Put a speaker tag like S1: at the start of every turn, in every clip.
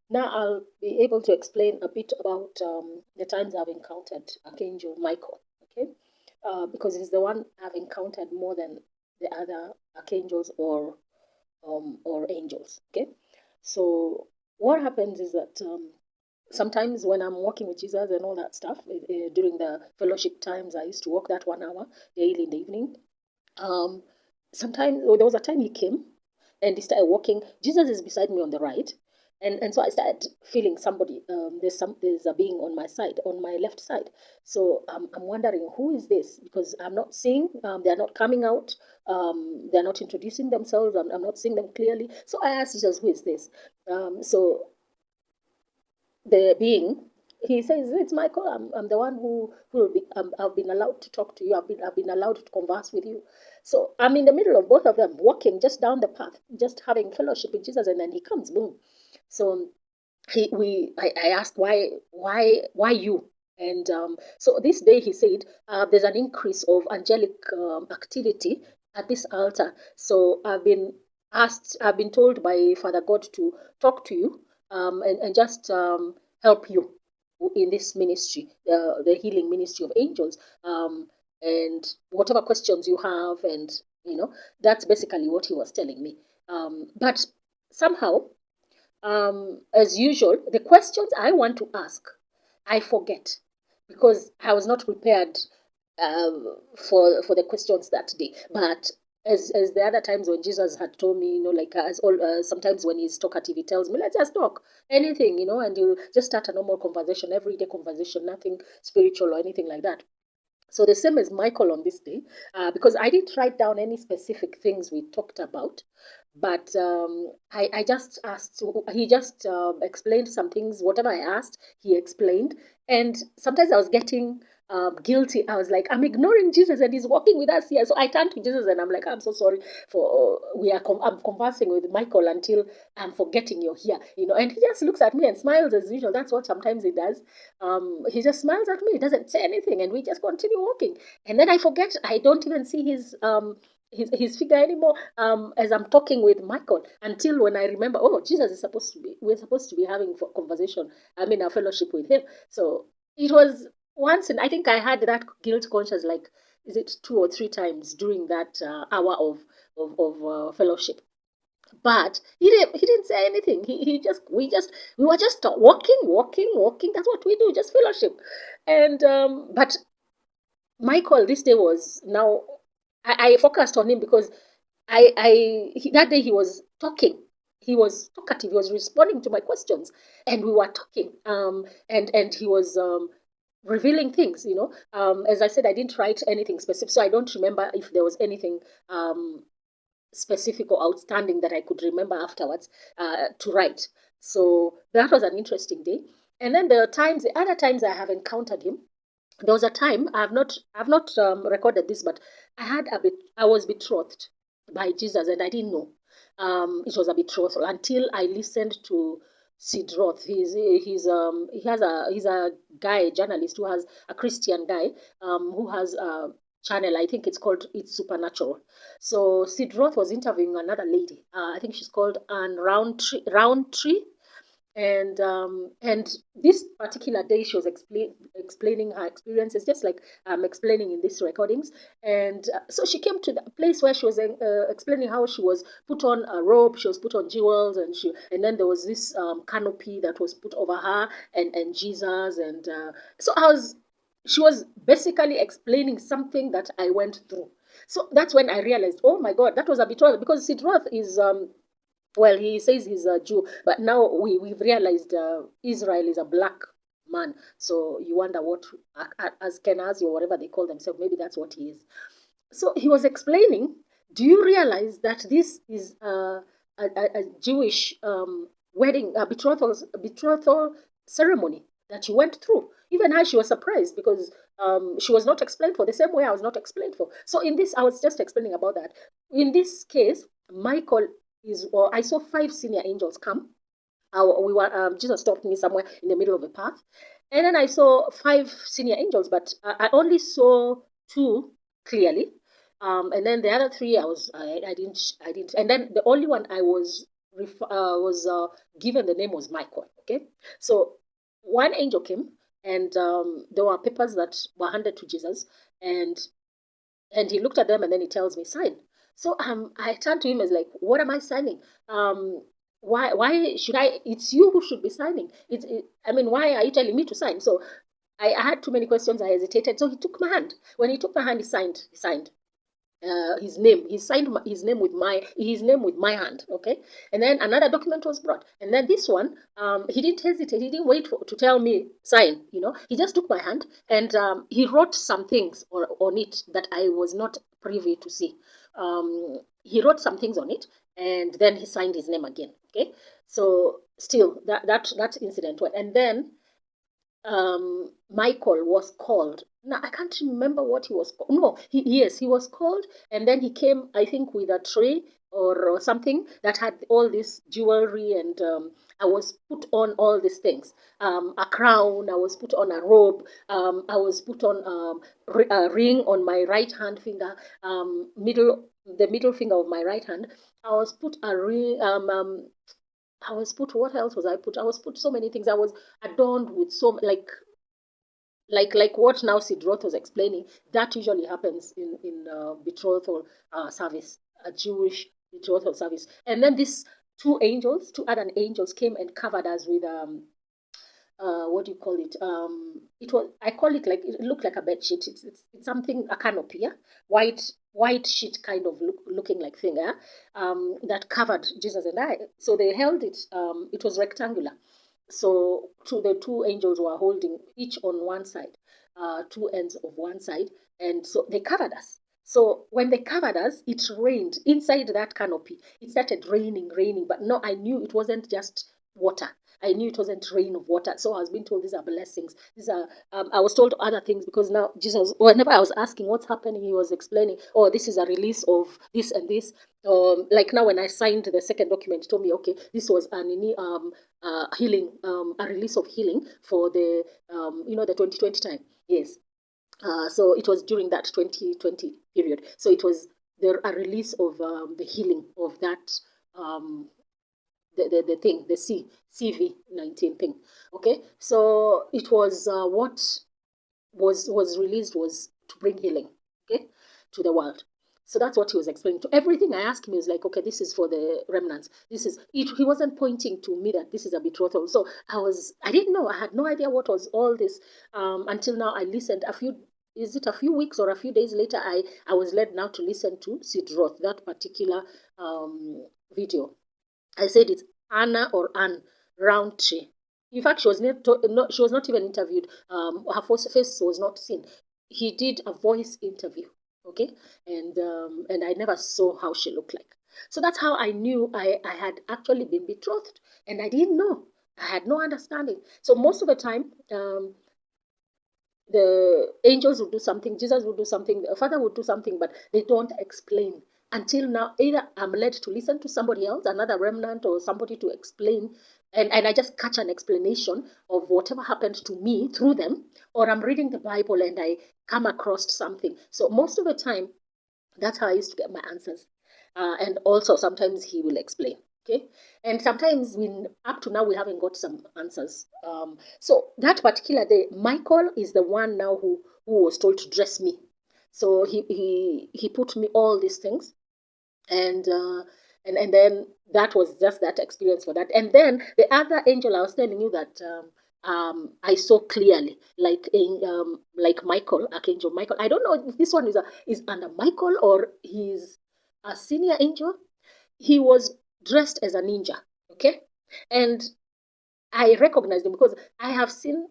S1: Now I'll be able to explain a bit about the times I've encountered Archangel Michael, okay? Because he's the one I've encountered more than the other archangels or angels, okay? So what happens is that sometimes when I'm walking with Jesus and all that stuff, during the fellowship times, I used to walk that 1 hour daily in the evening. Um, Sometimes there was a time he came and he started walking. Jesus is beside me on the right, and so I started feeling somebody. There's a being on my side, on my left side. So I'm wondering who is this because I'm not seeing. They're not coming out. They're not introducing themselves. I'm not seeing them clearly. So I asked Jesus, who is this? So the being, he says, it's Michael. I'm the one who will be, I've been allowed to talk to you. I've been allowed to converse with you. So I'm in the middle of both of them, walking just down the path, just having fellowship with Jesus, and then he comes, boom. So I asked why you, and so this day he said there's an increase of angelic activity at this altar. So I've been told by Father God to talk to you and just help you in this ministry, the healing ministry of angels, and whatever questions you have, and that's basically what he was telling me. But somehow, as usual, the questions I want to ask, I forget because I was not prepared for the questions that day. But as the other times when Jesus had told me, like as all sometimes when he's talkative, he tells me, let's just talk anything, and you just start a normal conversation, everyday conversation, nothing spiritual or anything like that. So the same as Michael on this day, because I didn't write down any specific things we talked about, but I just asked. He just explained some things. Whatever I asked, he explained. And sometimes I was getting guilty. I was like, I'm ignoring Jesus, and he's walking with us here. So I turned to Jesus, and I'm like, I'm so sorry for I'm conversing with Michael until I'm forgetting you're here. And he just looks at me and smiles as usual. That's what sometimes he does. He just smiles at me. He doesn't say anything, and we just continue walking. And then I forget. I don't even see his figure anymore as I'm talking with Michael until when I remember, oh, Jesus is supposed to be, we're supposed to be having a conversation, I mean, a fellowship with him. So it was once, and I think I had that guilt conscious, like, is it 2 or 3 times during that hour of fellowship? But he didn't say anything. He just we were just walking. That's what we do, just fellowship. And but Michael this day was now I focused on him because that day he was talking. He was talkative. He was responding to my questions, and we were talking. And he was revealing things. As I said, I didn't write anything specific, so I don't remember if there was anything specific or outstanding that I could remember afterwards to write. So that was an interesting day. And then the other times I have encountered him, there was a time I've not recorded this, but I was betrothed by Jesus, and I didn't know it was a betrothal until I listened to Sid Roth. He's a guy, journalist who has a Christian guy who has a channel. I think it's called It's Supernatural. So Sid Roth was interviewing another lady. I think she's called Anne Roundtree, and this particular day she was explaining her experiences just like I'm explaining in these recordings. And so she came to the place where she was explaining how she was put on a robe, she was put on jewels, and then there was this canopy that was put over her and Jesus. And so she was basically explaining something that I went through. So that's when I realized, oh my God, that was a betrothal, because Sidroth is well, he says he's a Jew, but now we've realized Israel is a black man. So you wonder what, as Kenazi or whatever they call themselves, maybe that's what he is. So he was explaining, do you realize that this is a Jewish wedding, betrothal ceremony that you went through? Even her, she was surprised because she was not explained for the same way I was not explained for. So in this, I was just explaining about that. In this case, Michael I saw 5 senior angels come. Jesus stopped me somewhere in the middle of a path, and then I saw 5 senior angels, but I only saw 2 clearly, and then the other 3 I didn't, and then the only one I was given the name was Michael. Okay, so one angel came, and there were papers that were handed to Jesus, and he looked at them, and then he tells me, sign. So I turned to him as like, what am I signing? Um, why should I? It's you who should be signing. I mean, why are you telling me to sign? So I had too many questions. I hesitated. So he took my hand. When he took my hand, he signed. He signed his name. He signed his name with my hand. Okay, and then another document was brought, and then this one, he didn't hesitate. He didn't wait to tell me sign. He just took my hand, and he wrote some things on it that I was not privy to see. He wrote some things on it, and then he signed his name again. Okay, so still that incident went, and then Michael was called. Now I can't remember what he was called. No, yes, he was called, and then he came, I think, with a tray or something that had all this jewelry, and I was put on all these things. A crown. I was put on a robe. I was put on a ring on my right hand finger, the middle finger of my right hand. I was put a ring. I was put, what else was I put? I was put so many things. I was adorned with so, like what now Sidroth was explaining. That usually happens in betrothal service, a Jewish betrothal service. And then these two other angels came and covered us with what do you call it? It was, I call it, like, it looked like a bed sheet. It's something, a canopy, yeah? White sheet kind of looking like thing, yeah? That covered Jesus and I. So they held it. It was rectangular. So the two angels were holding each on one side, two ends of one side, and so they covered us. So when they covered us, it rained inside that canopy. It started raining, but no, I knew it wasn't just water. I knew it wasn't rain of water. So I was being told these are blessings. These are, I was told other things, because now Jesus, whenever I was asking what's happening, he was explaining, oh, this is a release of this and this. Like now when I signed the second document, he told me, okay, this was an healing, a release of healing for the, the 2020 time. Yes. So it was during that 2020 period. So it was a release of the healing of that, the thing, the CV-19 thing. Okay, so it was what was released was to bring healing, okay, to the world. So that's what he was explaining. To everything I asked him, he was like, okay, this is for the remnants. This is it. He wasn't pointing to me that this is a betrothal. So I didn't know. I had no idea what was all this until now. I listened a few weeks or a few days later, I was led now to listen to Sidroth, that particular video. I said it's Anna or Anne Roundtree. In fact, she was not even interviewed. Her face was not seen. He did a voice interview, okay, and I never saw how she looked like. So that's how I knew I had actually been betrothed, and I didn't know. I had no understanding. So most of the time, the angels would do something, Jesus would do something, the Father would do something, but they don't explain. Until now, either I'm led to listen to somebody else, another remnant, or somebody to explain, and I just catch an explanation of whatever happened to me through them, or I'm reading the Bible and I come across something. So most of the time, that's how I used to get my answers. And also sometimes he will explain. Okay. And sometimes up to now we haven't got some answers. So that particular day, Michael is the one now who was told to dress me. So he put me all these things, and then that was just that experience for that. And then the other angel I was telling you that I saw clearly, like Michael, Archangel Michael. I don't know if this one is under Michael or he's a senior angel. He was dressed as a ninja, okay, and I recognized him because I have seen.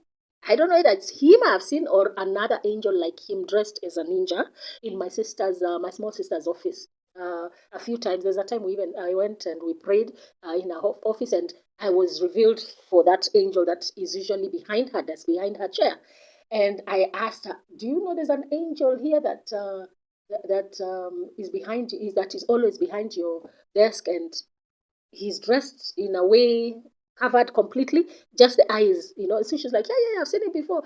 S1: I don't know whether it's him I have seen or another angel like him dressed as a ninja in my small sister's office. A few times. There's a time I went and we prayed in her office, and I was revealed for that angel that is usually behind her desk, behind her chair. And I asked her, "Do you know there's an angel here that is behind you? That is always behind your desk, and he's dressed in a way covered completely, just the eyes, So she's like, yeah, I've seen him before.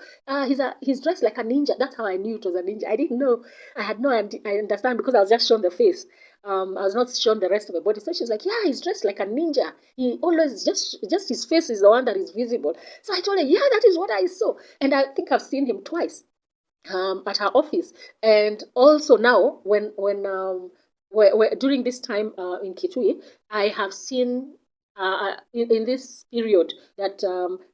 S1: He's dressed like a ninja. That's how I knew it was a ninja. I didn't know. I had no idea. I understand because I was just shown the face. I was not shown the rest of the body. So she's like, yeah, he's dressed like a ninja. He always just his face is the one that is visible. So I told her, yeah, that is what I saw. And I think I've seen him twice at her office. And also now, during this time in Kitui, I have seen in this period that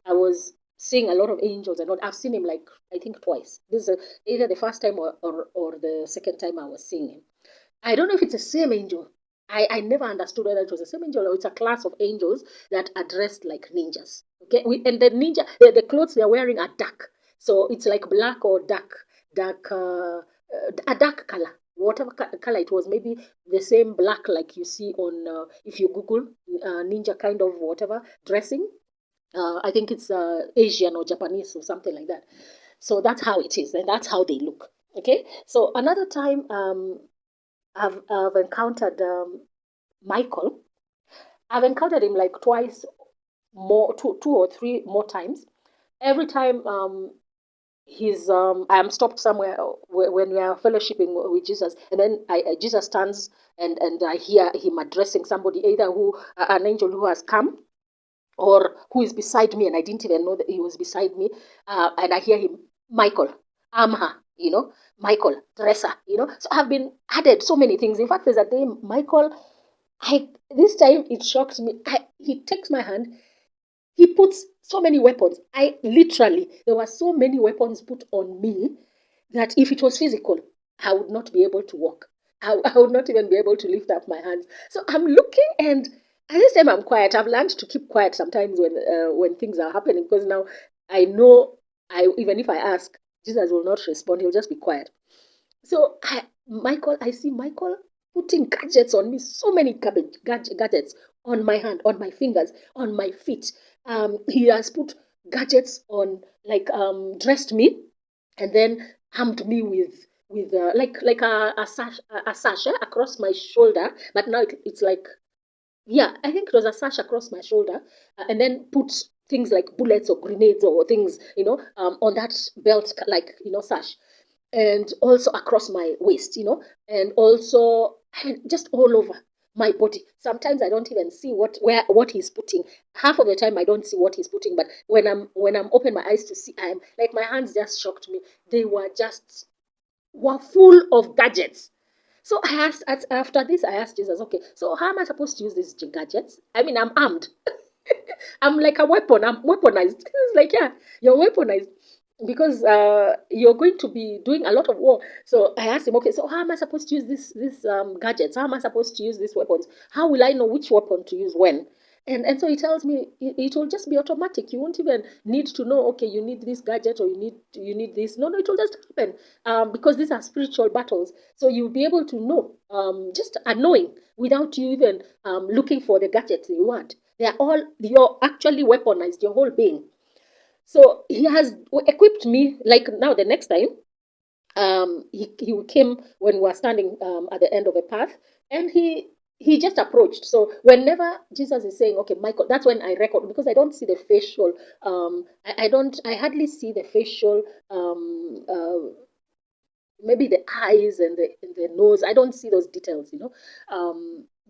S1: I was seeing a lot of angels and all. I've seen him like I think twice. This is either the first time or the second time I was seeing him. I don't know if it's the same angel. I never understood whether it was the same angel or it's a class of angels that are dressed like ninjas. Okay, and the ninja, the clothes they're wearing are dark, so it's like black or a dark color. Whatever color it was, maybe the same black like you see on if you Google ninja kind of whatever dressing. I think it's Asian or Japanese or something like that. So that's how it is, and that's how they look. Okay. So another time, I've encountered Michael. I've encountered him like twice more, two or three more times. Every time he's I'm stopped somewhere when we are fellowshipping with Jesus, and then Jesus stands and I hear him addressing somebody, either who an angel who has come or who is beside me, and I didn't even know that he was beside me. And I hear him, Michael, Amha, Michael, Teresa, So I've been added so many things. In fact, there's a day, Michael, this time it shocked me. He takes my hand, he puts so many weapons. There were so many weapons put on me that if it was physical, I would not be able to walk. I would not even be able to lift up my hands. So I'm looking, and at this time I'm quiet. I've learned to keep quiet sometimes when things are happening, because now I know even if I ask, Jesus will not respond. He'll just be quiet. So I see Michael putting gadgets on me, so many gadgets on my hand, on my fingers, on my feet. He has put gadgets on, like dressed me, and then armed me with like a sash across my shoulder. But now it's like, yeah, I think it was a sash across my shoulder, and then put things like bullets or grenades or things, on that belt, like sash, and also across my waist, and also just all over my body. Sometimes I don't even see what he's putting. Half of the time I don't see what he's putting, but when I'm open my eyes to see, I'm like, my hands just shocked me. They were full of gadgets. So I asked, after this, I asked Jesus, okay, so how am I supposed to use these gadgets? I mean, I'm armed. I'm like a weapon. I'm weaponized. It's like, yeah, you're weaponized because you're going to be doing a lot of war. So I asked him, okay, so how am I supposed to use this gadgets? How am I supposed to use these weapons? How will I know which weapon to use when? And so he tells me it will just be automatic. You won't even need to know, okay, you need this gadget or you need this. No, it will just happen, because these are spiritual battles. So you'll be able to know, just knowing, without you even looking for the gadgets you want. You're actually weaponized, your whole being. So he has equipped me. Like now, the next time, he came when we were standing at the end of a path, and he just approached. So whenever Jesus is saying, okay, Michael, that's when I record, because I don't see the facial. I hardly see the facial. Maybe the eyes and the nose. I don't see those details.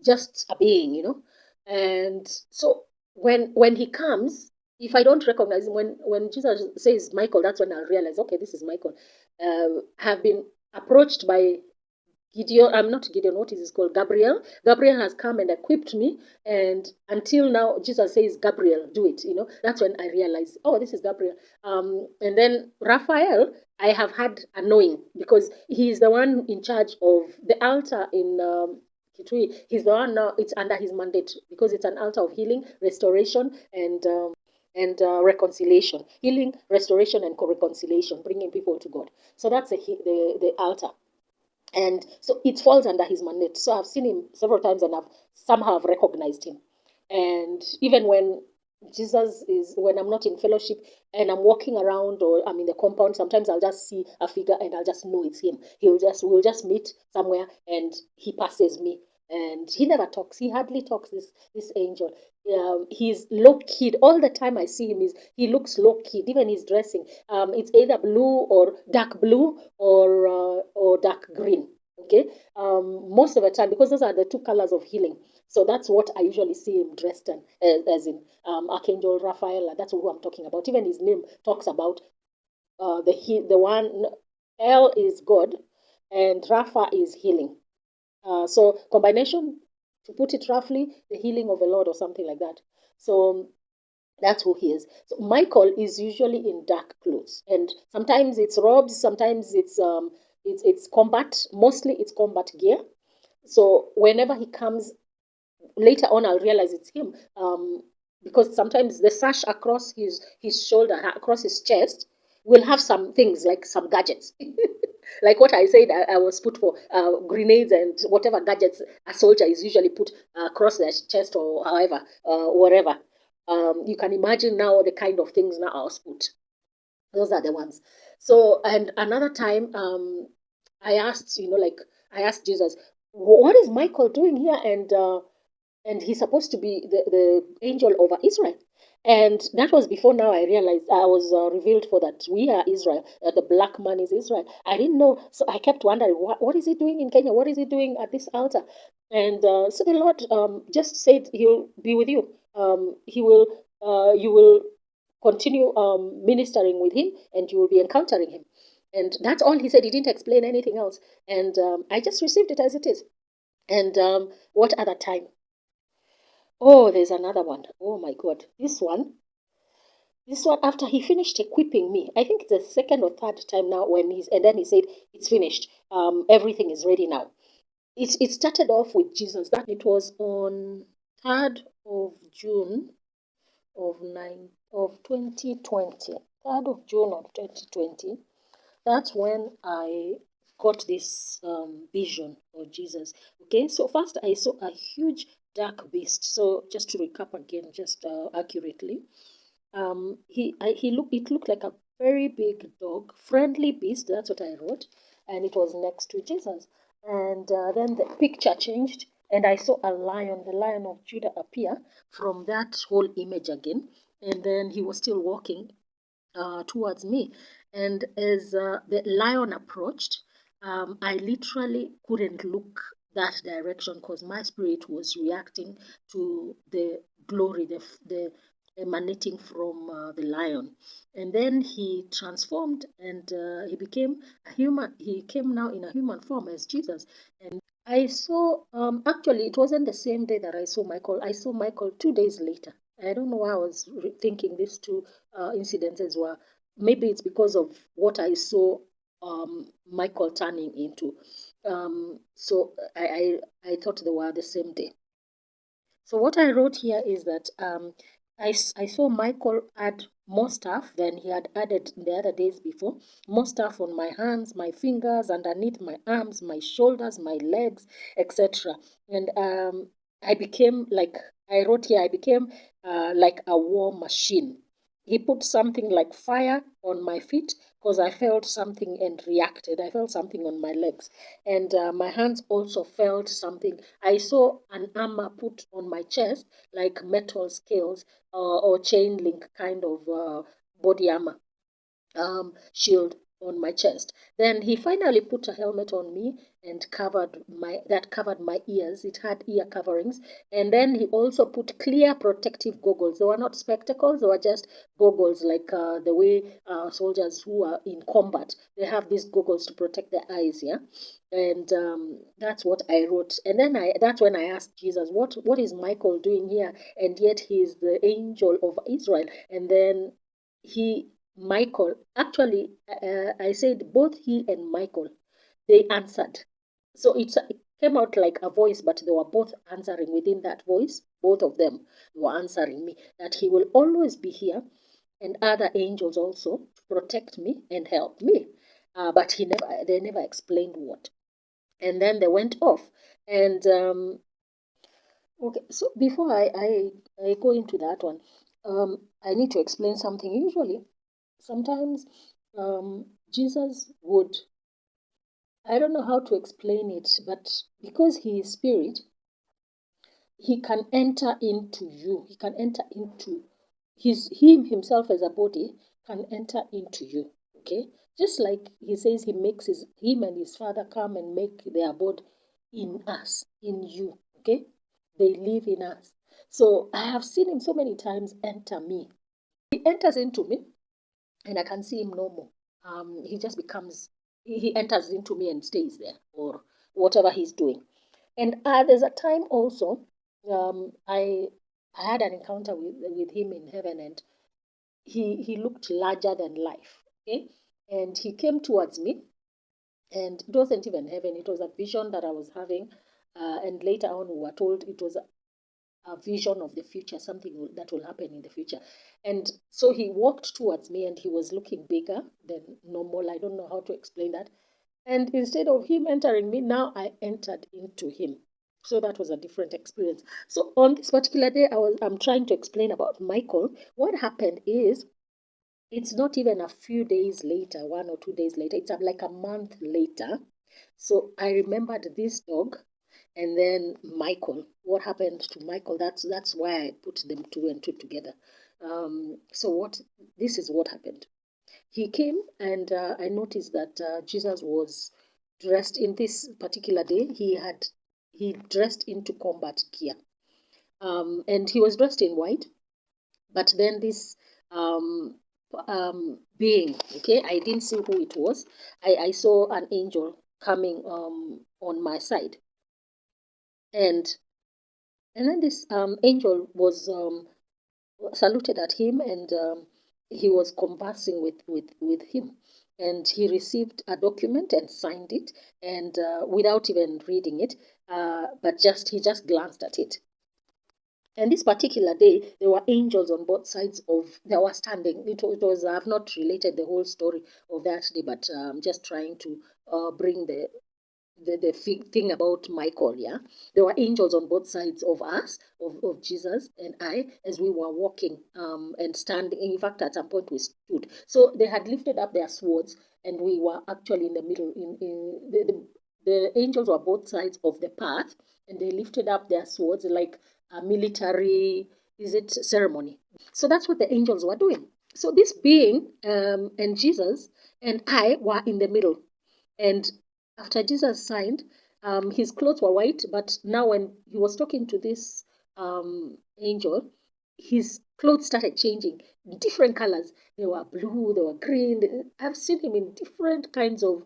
S1: Just a being. And so when he comes, if I don't recognize him, when Jesus says Michael, that's when I'll realize, okay, this is Michael. Have been approached by Gideon. I'm not Gideon. What is this called? Gabriel. Gabriel has come and equipped me, and until now, Jesus says, "Gabriel, do it." That's when I realize, oh, this is Gabriel. And then Raphael, I have had a knowing, because he is the one in charge of the altar in. Kitui. He's the one now. It's under his mandate, because it's an altar of healing, restoration, and reconciliation. Healing, restoration, and reconciliation, bringing people to God. So that's the altar, and so it falls under his mandate. So I've seen him several times, and I've somehow recognized him. And even when I'm not in fellowship and I'm walking around or I'm in the compound, sometimes I'll just see a figure and I'll just know it's him. We'll just meet somewhere and he passes me. And he never talks. He hardly talks. This angel. He's low keyed all the time. I see him. He looks low keyed. Even his dressing. It's either blue or dark blue or dark green. Okay, most of the time, because those are the two colors of healing. So that's what I usually see him dressed in, as in Archangel Raphael. That's who I'm talking about. Even his name talks about the one. El is God, and Rapha is healing. So combination, to put it roughly, the healing of the Lord or something like that. So that's who he is. So Michael is usually in dark clothes, and sometimes it's robes, sometimes it's combat. Mostly it's combat gear. So whenever he comes, later on I'll realize it's him. Because sometimes the sash across his shoulder, across his chest, will have some things like some gadgets. Like what I said, I was put for grenades and whatever gadgets a soldier is usually put across their chest or however, whatever. You can imagine now the kind of things now I was put. Those are the ones. So, and another time, I asked, like I asked Jesus, what is Michael doing here? And he's supposed to be the angel over Israel. And that was before now I realized I was revealed for that we are Israel, the black man is Israel. I didn't know, so I kept wondering what is he doing in Kenya? What is he doing at this altar? And so the Lord just said he'll be with you. He will, you will continue ministering with him, and you will be encountering him. And that's all he said. He didn't explain anything else. And I just received it as it is. And what other time? Oh, there's another one. Oh my God. This one, after he finished equipping me, I think it's the second or third time now and then he said, it's finished. Everything is ready now. It started off with Jesus. That it was on 3rd of June of 2020. 3rd of June of 2020. That's when I got this vision of Jesus. Okay, so first I saw a huge dark beast. So just to recap again, just accurately, he looked. It looked like a very big dog, friendly beast. That's what I wrote, and it was next to Jesus. And then the picture changed, and I saw a lion, the Lion of Judah, appear from that whole image again. And then he was still walking towards me. And as the lion approached, I literally couldn't look that direction because my spirit was reacting to the glory, the emanating from the lion. And then he transformed and he became a human. He came now in a human form as Jesus. And I saw, actually, it wasn't the same day that I saw Michael. I saw Michael 2 days later. I don't know why I was thinking these two incidences were. Maybe it's because of what I saw Michael turning into. So I thought they were the same day. So what I wrote here is that I saw Michael add more stuff than he had added the other days before. More stuff on my hands, my fingers, underneath my arms, my shoulders, my legs, etc. And I became like, I wrote here, I became like a war machine. He put something like fire on my feet because I felt something and reacted. I felt something on my legs. And my hands also felt something. I saw an armor put on my chest, like metal scales or chain link kind of body armor shield on my chest. Then he finally put a helmet on me and covered my ears. It had ear coverings, and then he also put clear protective goggles. They were not spectacles; they were just goggles, like the way soldiers who are in combat they have these goggles to protect their eyes. Yeah, and that's what I wrote. And then that's when I asked Jesus, what is Michael doing here? And yet he is the angel of Israel. And then he Michael, actually, I said both he and Michael, they answered. So it came out like a voice, but they were both answering within that voice. Both of them were answering me that he will always be here, and other angels also to protect me and help me. But they never explained what. And then they went off. And okay, so before I go into that one, I need to explain something. Usually, sometimes Jesus would, I don't know how to explain it, but because he is spirit, he can enter into you. He can enter into him himself as a body can enter into you. Okay, just like he says, he makes him and his father come and make their abode in us, in you. Okay, they live in us. So I have seen him so many times enter me. He enters into me, and I can see him no more. He just becomes, he enters into me and stays there, or whatever he's doing. And there's a time also, I had an encounter with him in heaven, and he looked larger than life. Okay, and he came towards me, and it wasn't even heaven; it was a vision that I was having. And later on, we were told it was a vision of the future, something that will happen in the future. And so he walked towards me, and he was looking bigger than normal. I don't know how to explain that. And instead of him entering me, now I entered into him. So that was a different experience. So on this particular day, I'm trying to explain about Michael. What happened is, it's not even a few days later, 1 or 2 days later, it's like a month later. So I remembered this dog, and then Michael. What happened to Michael? That's why I put them two and two together. So what this is what happened. He came, and I noticed that Jesus was dressed in this particular day. He dressed into combat gear, and he was dressed in white. But then this um, being, okay, I didn't see who it was. I saw an angel coming on my side, and then this angel was saluted at him, and he was conversing with him, and he received a document and signed it, and without even reading it, but just he just glanced at it. And this particular day, there were angels on both sides of, they were standing. It was I've not related the whole story of that day, but I'm just trying to bring the thing about Michael. Yeah, there were angels on both sides of us, of Jesus and I, as we were walking and standing. In fact, at some point we stood. So they had lifted up their swords, and we were actually in the middle. In the angels were both sides of the path, and they lifted up their swords like a military, is it, ceremony. So that's what the angels were doing. So this being and Jesus and I were in the middle. And after Jesus signed, his clothes were white, but now when he was talking to this angel, his clothes started changing, different colors. They were blue, they were green. I've seen him in different kinds of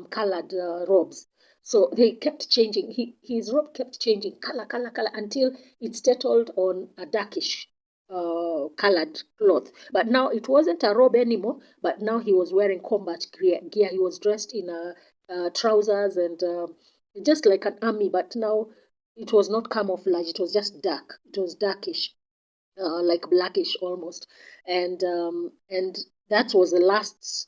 S1: colored robes. So they kept changing. His robe kept changing, color, color, color, until it settled on a darkish colored cloth. But now it wasn't a robe anymore, but now he was wearing combat gear. He was dressed in trousers and just like an army, but now it was not camouflage, it was just dark. It was darkish, like blackish almost. And that was the last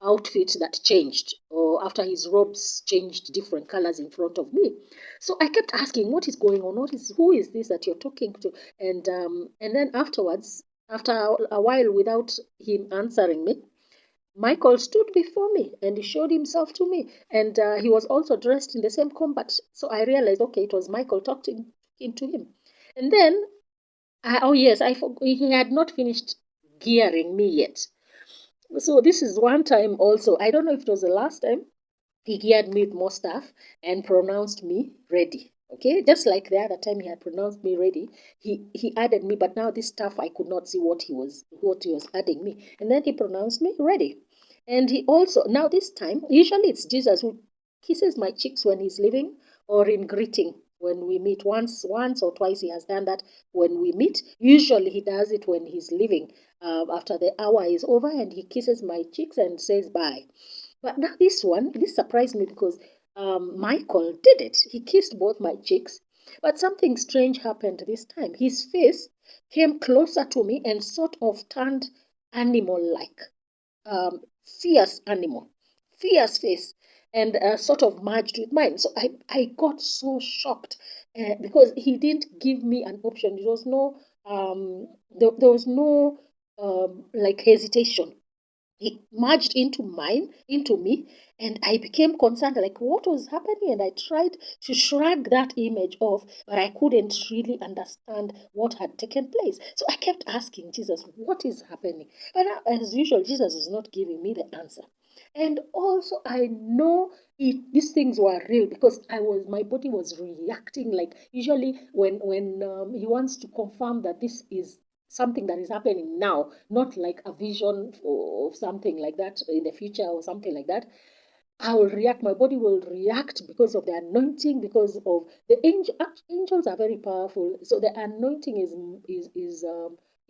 S1: outfit that changed, or after his robes changed different colors in front of me. So I kept asking, what is going on? Who is this that you're talking to? And then afterwards, after a while, without him answering me, Michael stood before me and he showed himself to me. And he was also dressed in the same combat. So I realized, okay, it was Michael talking to him. And then, oh yes, I forgot, he had not finished gearing me yet. So this is one time also. I don't know if it was the last time. He geared me with more stuff and pronounced me ready. Okay, just like the other time he had pronounced me ready, he added me, but now this stuff I could not see what he was adding me, and then he pronounced me ready. And he also, now this time, usually it's Jesus who kisses my cheeks when he's leaving, or in greeting when we meet. Once or twice he has done that when we meet. Usually he does it when he's leaving, after the hour is over, and he kisses my cheeks and says bye. But now this surprised me, because Michael did it. He kissed both my cheeks. But something strange happened this time. His face came closer to me and sort of turned animal-like, fierce animal, fierce face, and sort of merged with mine. So I got so shocked, because he didn't give me an option. There was no, there was no like hesitation. it merged into me, and I became concerned, like what was happening, and I tried to shrug that image off, but I couldn't really understand what had taken place. So I kept asking Jesus, what is happening? But as usual, Jesus was not giving me the answer. And also I know these things were real because my body was reacting, like usually when he wants to confirm that this is something that is happening now, not like a vision of something like that in the future or something like that. I will react. My body will react because of the anointing, because of the angels are very powerful. So the anointing is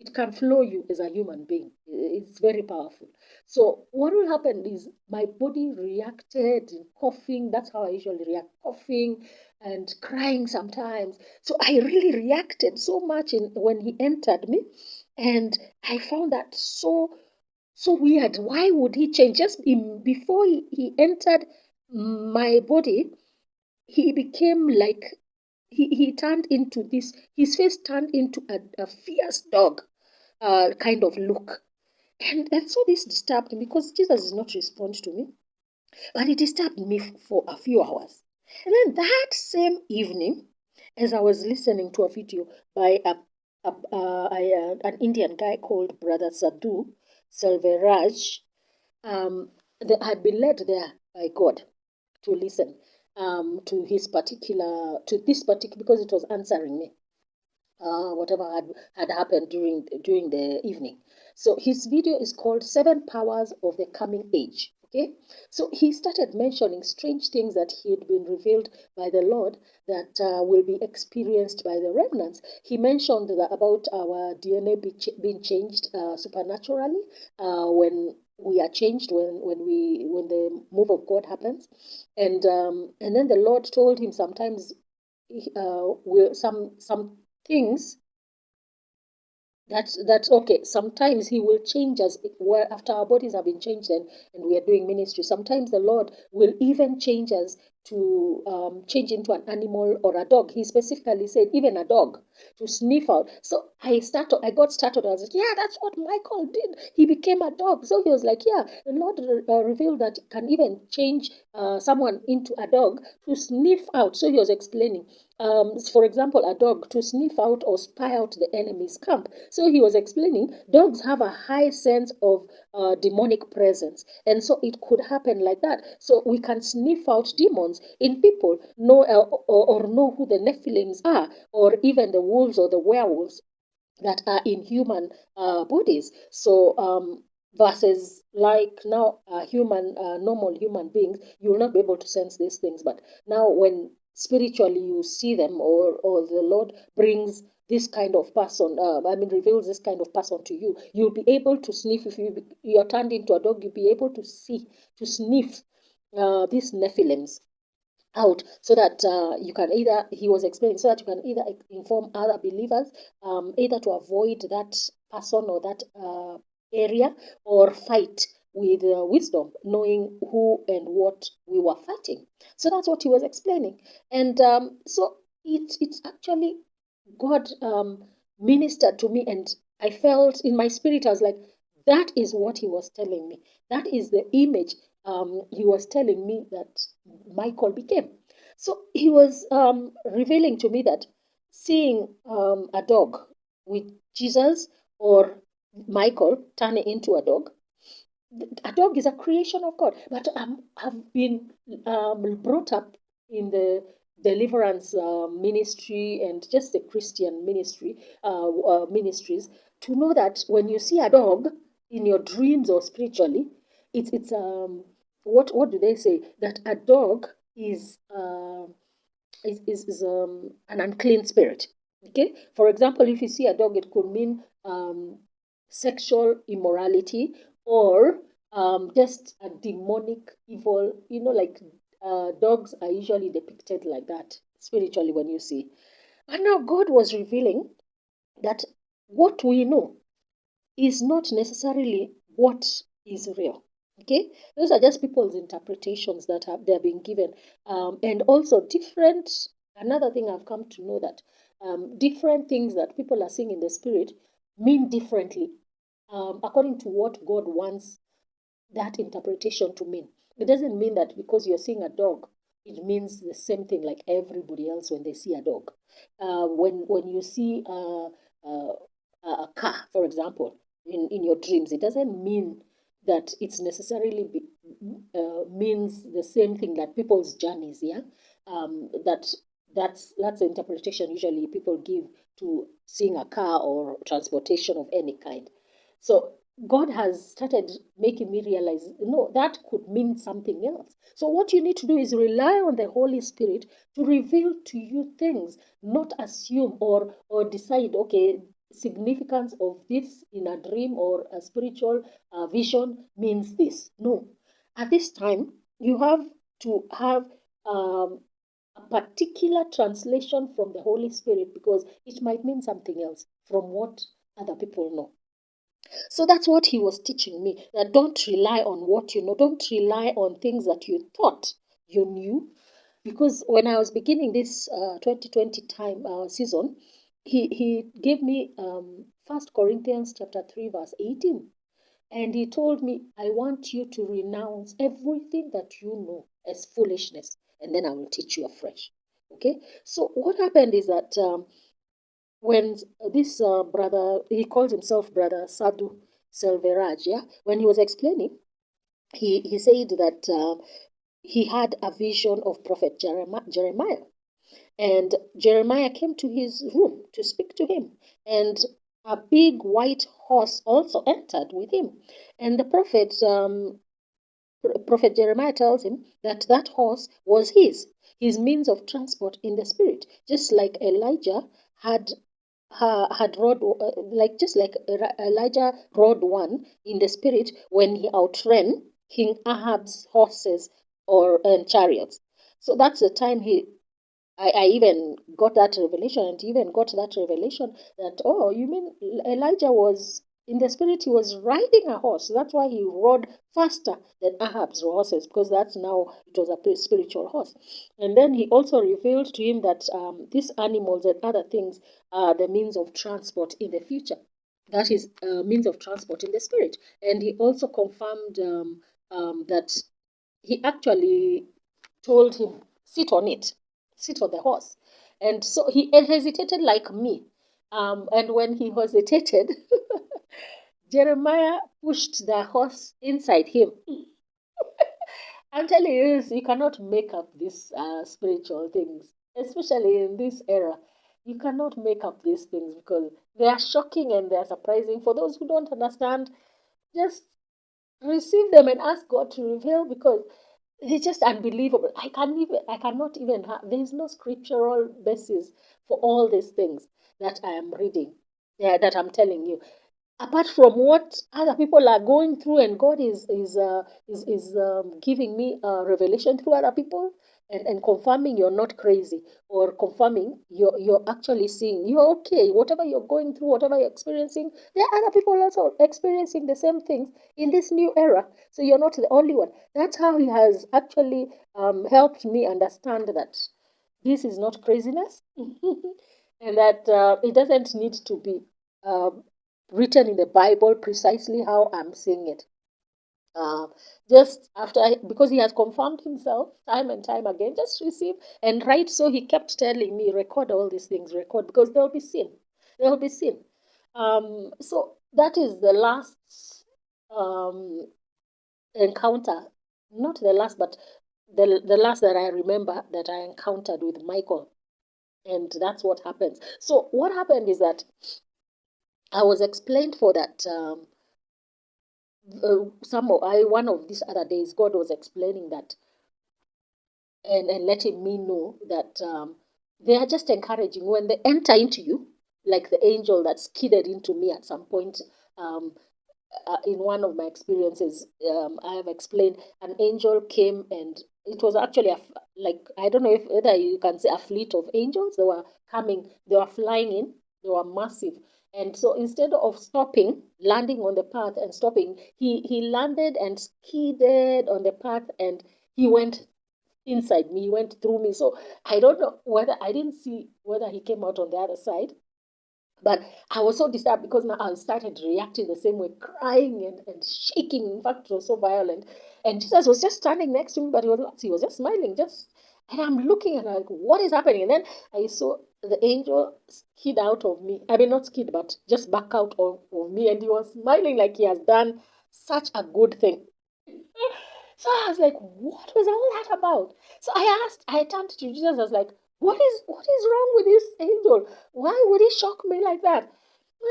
S1: it can flow you as a human being. It's very powerful. So what will happen is my body reacted in coughing. That's how I usually react, coughing and crying sometimes. So I really reacted so much in when he entered me, and I found that so weird. Why would he change? Just before he entered my body, he became like he turned into this. His face turned into a fierce dog kind of look, and so this disturbed me because Jesus did not respond to me, but it disturbed me for a few hours. And then that same evening, as I was listening to a video by an Indian guy called Brother Sadhu Selvaraj, I had been led there by God to listen to this particular, because it was answering me whatever had happened during the evening. So his video is called Seven Powers of the Coming Age. Okay, so he started mentioning strange things that he had been revealed by the Lord that will be experienced by the remnants. He mentioned that about our DNA being changed supernaturally when we are changed, when the move of God happens, and then the Lord told him sometimes some things that's okay. Sometimes he will change us where after our bodies have been changed and we are doing ministry. Sometimes the Lord will even change us to change into an animal or a dog. He specifically said even a dog to sniff out. So I got started. I was like, yeah, that's what Michael did. He became a dog. So he was like, yeah, the Lord revealed that he can even change someone into a dog to sniff out. So he was explaining for example, a dog to sniff out or spy out the enemy's camp. So he was explaining dogs have a high sense of demonic presence, and so it could happen like that. So we can sniff out demons in people, know or know who the Nephilims are, or even the wolves or the werewolves that are in human bodies. So versus like now normal human beings, you will not be able to sense these things. But now when spiritually you see them, or the Lord brings this kind of person, reveals this kind of person to you, you'll be able to sniff. If you're turned into a dog, you'll be able to sniff these Nephilims out, so that you can either, he was explaining, so that you can either inform other believers, either to avoid that person or that area, or fight with wisdom, knowing who and what we were fighting. So that's what he was explaining. And so it's actually God ministered to me, and I felt in my spirit, I was like, that is what he was telling me. That is the image he was telling me that Michael became. So he was revealing to me that seeing a dog with Jesus, or Michael turning into a dog is a creation of God. But I've been brought up in the deliverance ministry and just the Christian ministries, to know that when you see a dog in your dreams or spiritually, it's what do they say, that a dog is an unclean spirit. Okay, for example, if you see a dog, it could mean sexual immorality, or just a demonic evil. Like dogs are usually depicted like that spiritually when you see. But now God was revealing that what we know is not necessarily what is real. Okay, those are just people's interpretations that they're being given, and also different. Another thing I've come to know that different things that people are seeing in the spirit mean differently according to what God wants that interpretation to mean. It doesn't mean that because you're seeing a dog, it means the same thing like everybody else when they see a dog. When you see a car, for example, in your dreams, it doesn't mean that it's necessarily means the same thing that people's journeys. Yeah, that that's the interpretation usually people give to seeing a car or transportation of any kind. So God has started making me realize, no, that could mean something else. So what you need to do is rely on the Holy Spirit to reveal to you things, not assume or decide, okay, significance of this in a dream or a spiritual vision means this. No. At this time, you have to have a particular translation from the Holy Spirit because it might mean something else from what other people know. So that's what he was teaching me, that don't rely on what you know, don't rely on things that you thought you knew. Because when I was beginning this 2020 time season, he gave me 1 Corinthians chapter 3 verse 18. And he told me, I want you to renounce everything that you know as foolishness, and then I will teach you afresh. Okay? So what happened is that when this brother, he calls himself Brother Sadhu Selvaraj, yeah, when he was explaining, he said that he had a vision of Prophet Jeremiah. And Jeremiah came to his room to speak to him. And a big white horse also entered with him. And the prophet Jeremiah tells him that that horse was his means of transport in the spirit, just like Elijah had had rode like just like Elijah rode one in the spirit when he outran King Ahab's horses or and chariots. So that's the time I even got that revelation, and even got that revelation that, oh, you mean Elijah was in the spirit, he was riding a horse. That's why he rode faster than Ahab's horses, because that's now it was a spiritual horse. And then he also revealed to him that these animals and other things are the means of transport in the future. That is means of transport in the spirit. And he also confirmed that he actually told him, sit on it, sit on the horse. And so he hesitated like me. And when he hesitated, Jeremiah pushed the horse inside him. I'm telling you, you cannot make up these spiritual things, especially in this era. You cannot make up these things because they are shocking and they are surprising. For those who don't understand, just receive them and ask God to reveal because it's just unbelievable. I cannot even have, there is no scriptural basis for all these things that I am reading, yeah, that I'm telling you. Apart from what other people are going through, and God is giving me a revelation through other people, and confirming you're not crazy, or confirming you're actually seeing you're okay. Whatever you're going through, whatever you're experiencing, there are other people also experiencing the same things in this new era. So you're not the only one. That's how He has actually helped me understand that this is not craziness, and that it doesn't need to be um, written in the Bible precisely how I'm seeing it. Uh, just after, because he has confirmed himself time and time again, just receive and write. So he kept telling me, record all these things, record, because there'll be sin. There'll be sin. So that is the last um, encounter, not the last, but the last that I remember that I encountered with Michael. And that's what happens. So what happened is that I was explained for that one of these other days, God was explaining that and letting me know that they are just encouraging when they enter into you, like the angel that skidded into me at some point. Um, in one of my experiences, I have explained an angel came, and it was actually like, I don't know if whether you can say a fleet of angels. They were coming, they were flying in, they were massive. And so instead of stopping, landing on the path and stopping, he landed and skidded on the path, and he went inside me, he went through me. So I don't know whether, I didn't see whether he came out on the other side, But I was so disturbed because now I started reacting the same way, crying and shaking. In fact, it was so violent. And Jesus was just standing next to me, but he was just smiling, just. And I'm looking and I'm like, what is happening? And then I saw the angel skid out of me. I mean, not skid, but just back out of me. And he was smiling like he has done such a good thing. So I was like, what was all that about? So I turned to Jesus. I was like, what is wrong with this angel? Why would he shock me like that?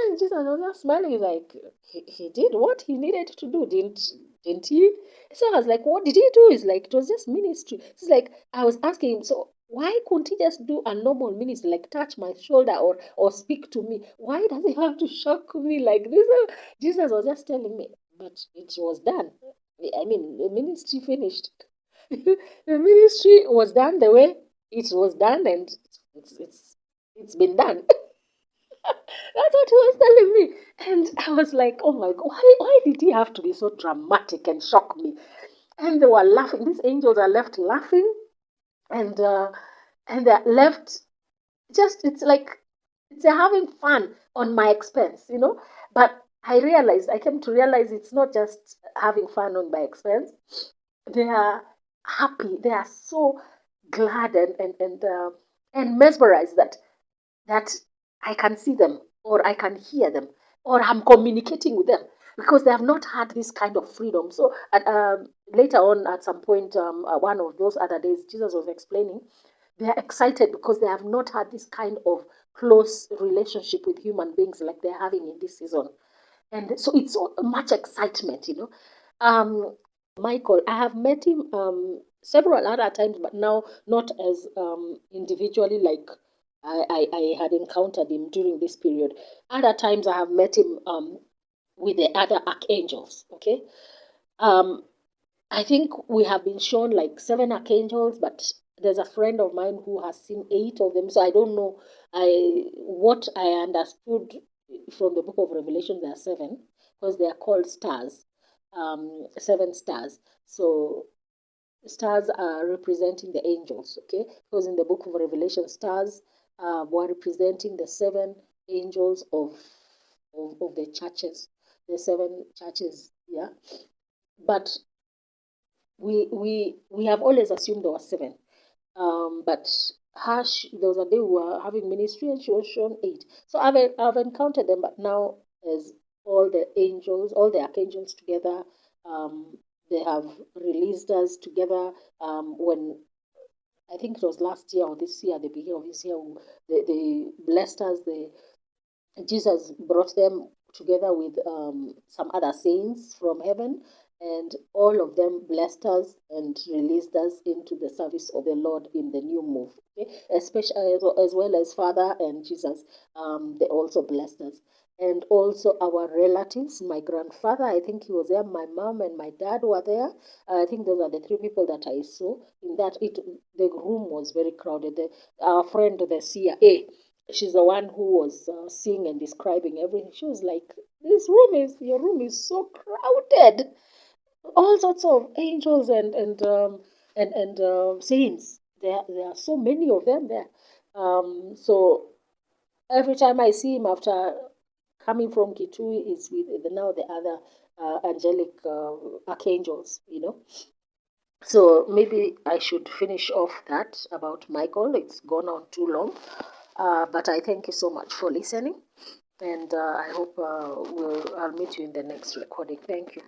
S1: And Jesus was just smiling. He's like, he did what he needed to do, didn't he? So I was like, what did he do? He's like, it was just ministry. It's like I was asking him, so why couldn't he just do a normal ministry, like touch my shoulder or speak to me? Why does he have to shock me like this? Jesus was just telling me, but it was done. I mean, the ministry finished. The ministry was done the way it was done, and it's been done. That's what he was telling me. And I was like, oh my God, why did he have to be so dramatic and shock me? And they were laughing. These angels are left laughing, and they're left just, it's like they're having fun on my expense. But I came to realize it's not just having fun on my expense. They are happy. They are so glad and mesmerized that I can see them or I can hear them or I'm communicating with them because they have not had this kind of freedom. So later on, at some point, one of those other days, Jesus was explaining they are excited because they have not had this kind of close relationship with human beings like they're having in this season. And so it's so much excitement. Michael, I have met him several other times, but now not as individually like I had encountered him during this period. Other times I have met him with the other archangels. Okay. Um, I think we have been shown like seven archangels, but there's a friend of mine who has seen eight of them. So I don't know. What I understood from the book of Revelation, there are seven because they are called stars, seven stars. So stars are representing the angels, okay? Because in the book of Revelation, stars were representing the seven angels of the churches, the seven churches, yeah. But we have always assumed there were seven. But there was a day we were having ministry and she was shown eight. So I've encountered them, but now as all the angels, all the archangels together, they have released us together. When I think it was last year or this year, the beginning of this year, they blessed us. Jesus brought them together with some other saints from heaven, and all of them blessed us and released us into the service of the Lord in the new move. Okay? Especially as well as Father and Jesus, they also blessed us. And also our relatives, my grandfather, I think he was there, my mom and my dad were there. I think those are the three people that I saw. In that, the room was very crowded. Our friend, the CIA, she's the one who was seeing and describing everything. She was like, your room is so crowded, all sorts of angels and saints. There are so many of them there. So every time I see him after coming from Kitui, is with now the other angelic archangels. So maybe I should finish off that about Michael. It's gone on too long. But I thank you so much for listening. And I hope I'll meet you in the next recording. Thank you.